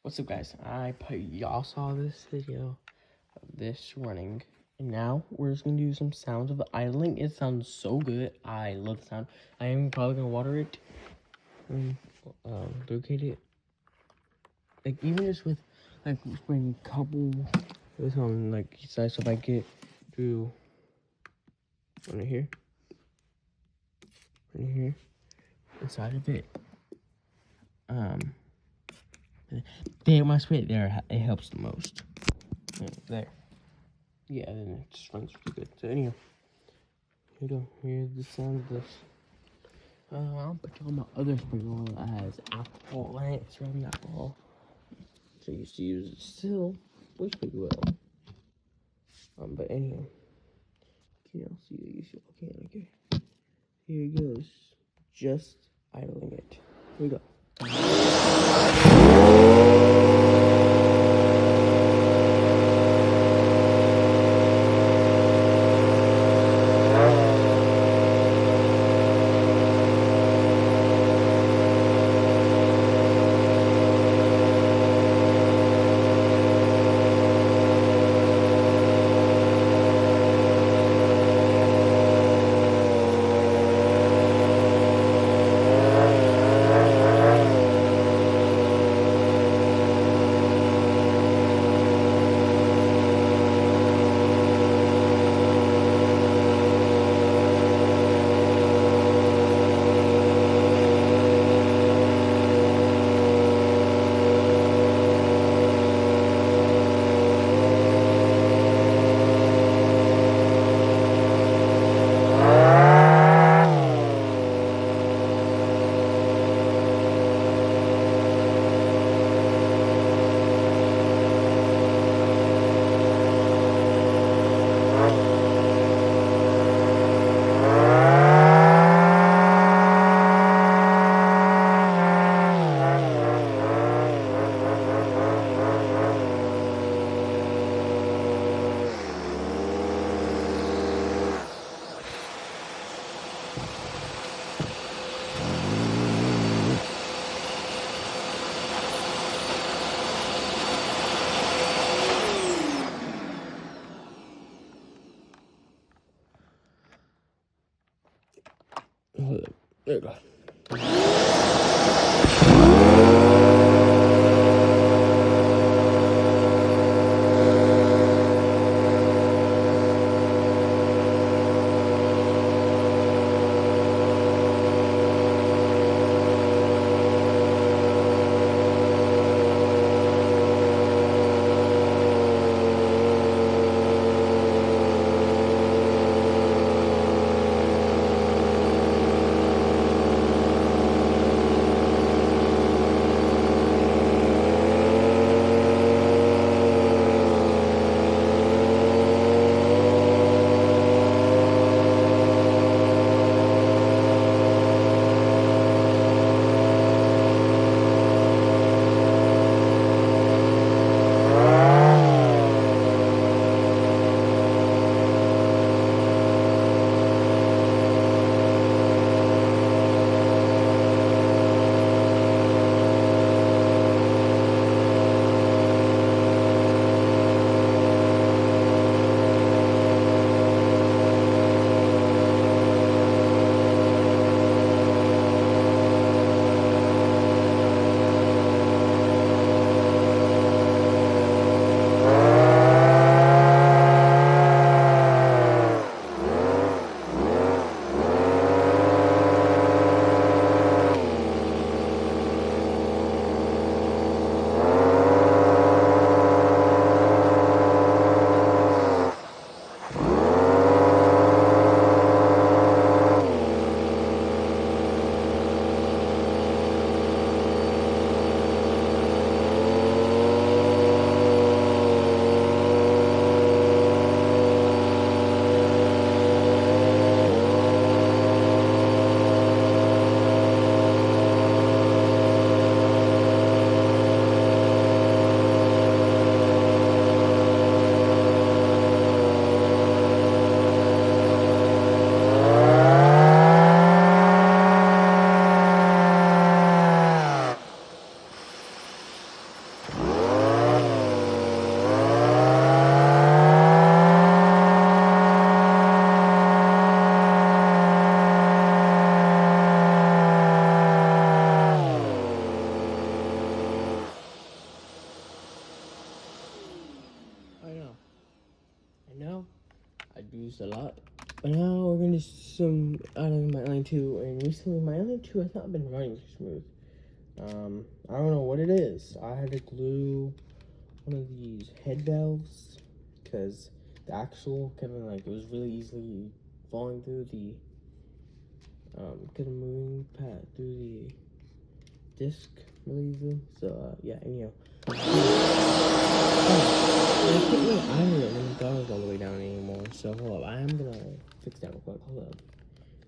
What's up, guys? Y'all saw this video of this running, and now we're just gonna do some sounds of idling. It sounds so good. I love the sound. I am probably gonna water it and locate it. Like even just with like spraying a couple this on like each side, so if I get to right here, inside of it, there my spray there, it helps the most. There. Yeah, then it just runs pretty good. So anyhow, here we go. Here's the sound of this. I'll put you on my other sprinkler that has alcohol in it. It's rubbing alcohol. So I used to use it still. Works pretty well. But anyhow. Okay, I'll see you. Okay. Here he goes. Just idling it. Here we go. There you go. I used a lot. But now we're gonna do some idling my Island 2, and recently my Island 2 has not been running smooth. I don't know what it is. I had to glue one of these head valves because the axle kept it was really easily falling through the kind of moving through the disc really easily. So yeah, anyhow. I couldn't really iron it when the dog was all the way down anymore. So hold up, I am gonna fix that real quick. Hold up.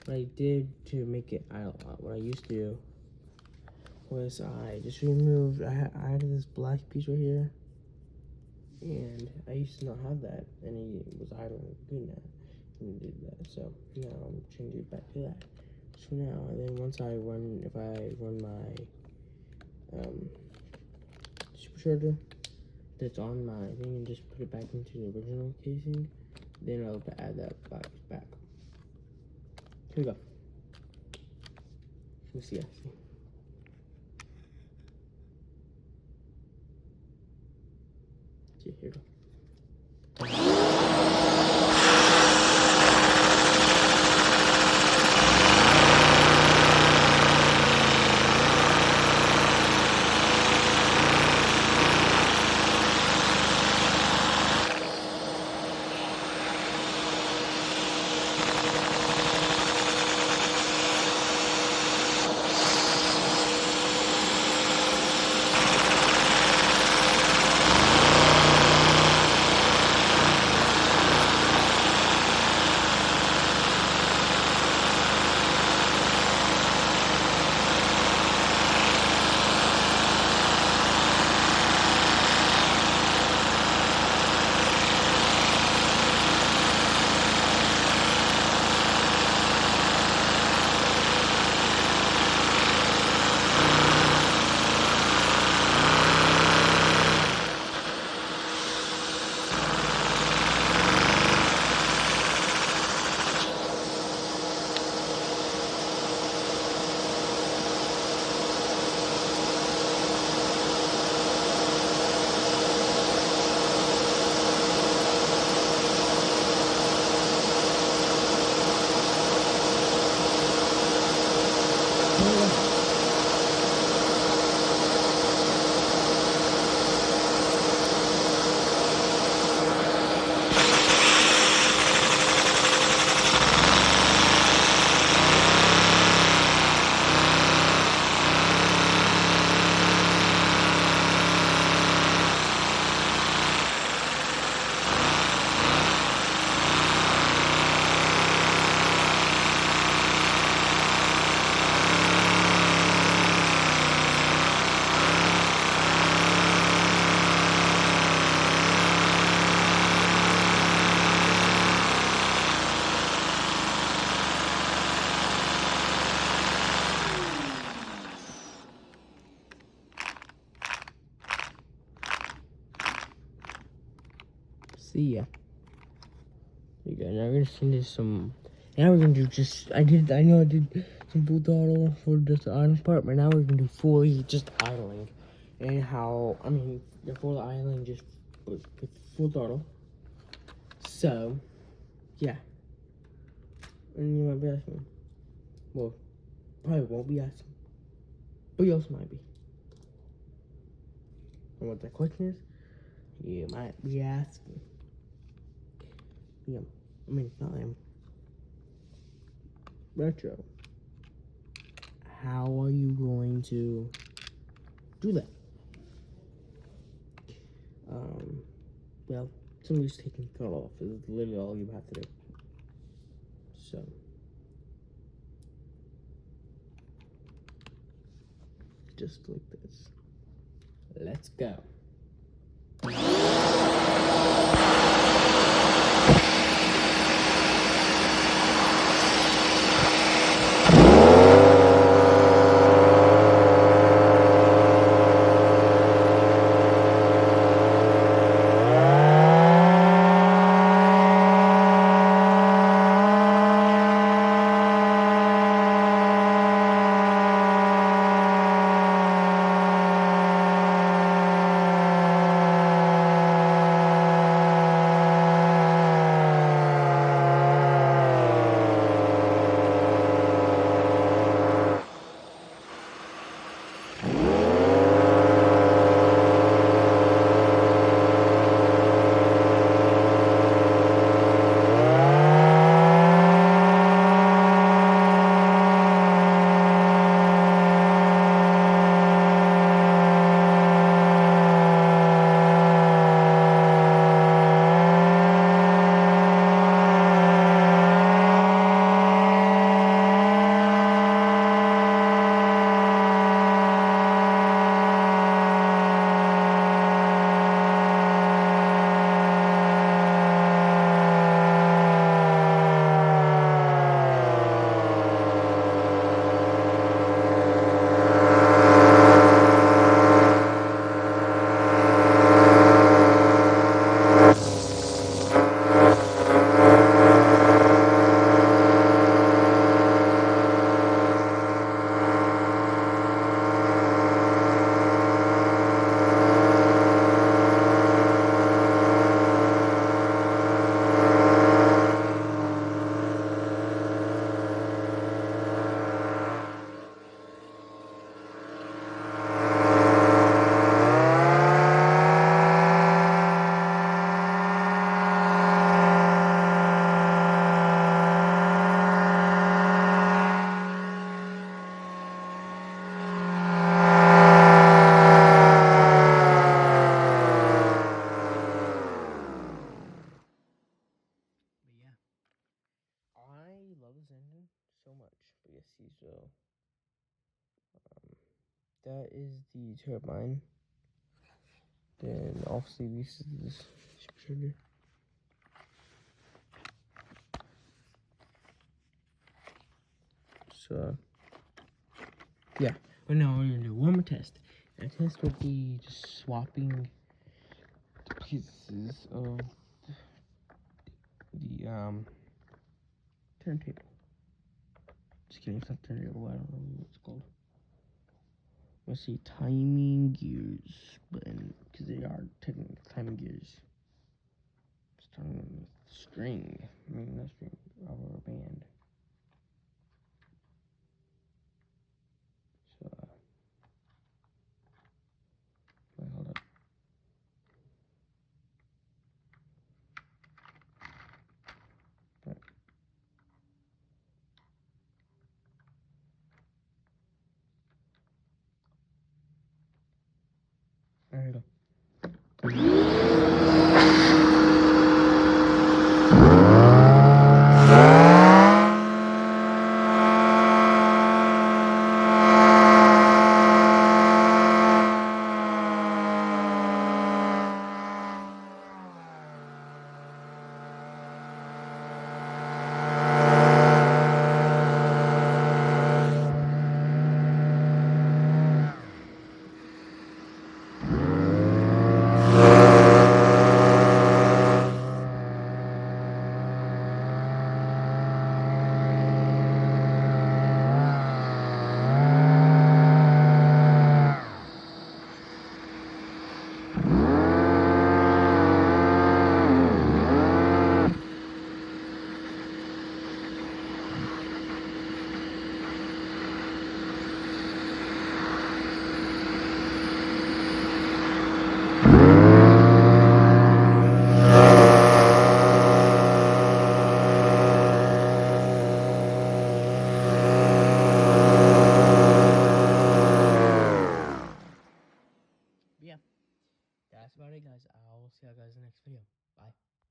What I did to make it idle, what I used to do was I just removed. I had this black piece right here, and I used to not have that, and it was idling good now, and did that. So now I'm changing it back to that. So now, and then once if I run my supercharger that's on my thing and just put it back into the original casing, then I'll add that black piece back. Here we go. Let's see. Here we go. See ya. There you go. Now we're gonna send this some. Now we're gonna do just. I know I did some full throttle for just the idling part, but now we're gonna do fully just idling, and how the full idling just with full throttle. So, yeah. And you might be asking, well, probably won't be asking, but you also might be. And what the question is, you might be asking. Yeah, not retro. How are you going to do that? Well, somebody's taking the throttle off is literally all you have to do. So, just like this. Let's go. that is the turbine. Then obviously this is the supercharger. So yeah, but now we're gonna do one more test. And the test would be just swapping the pieces of the turntable. Just kidding, it's not turntable. I don't know what it's called. Let's see, timing gears, because they are technically timing gears. Starting with string. I mean, not string, rubber band. So, wait, hold up. Right. There you go.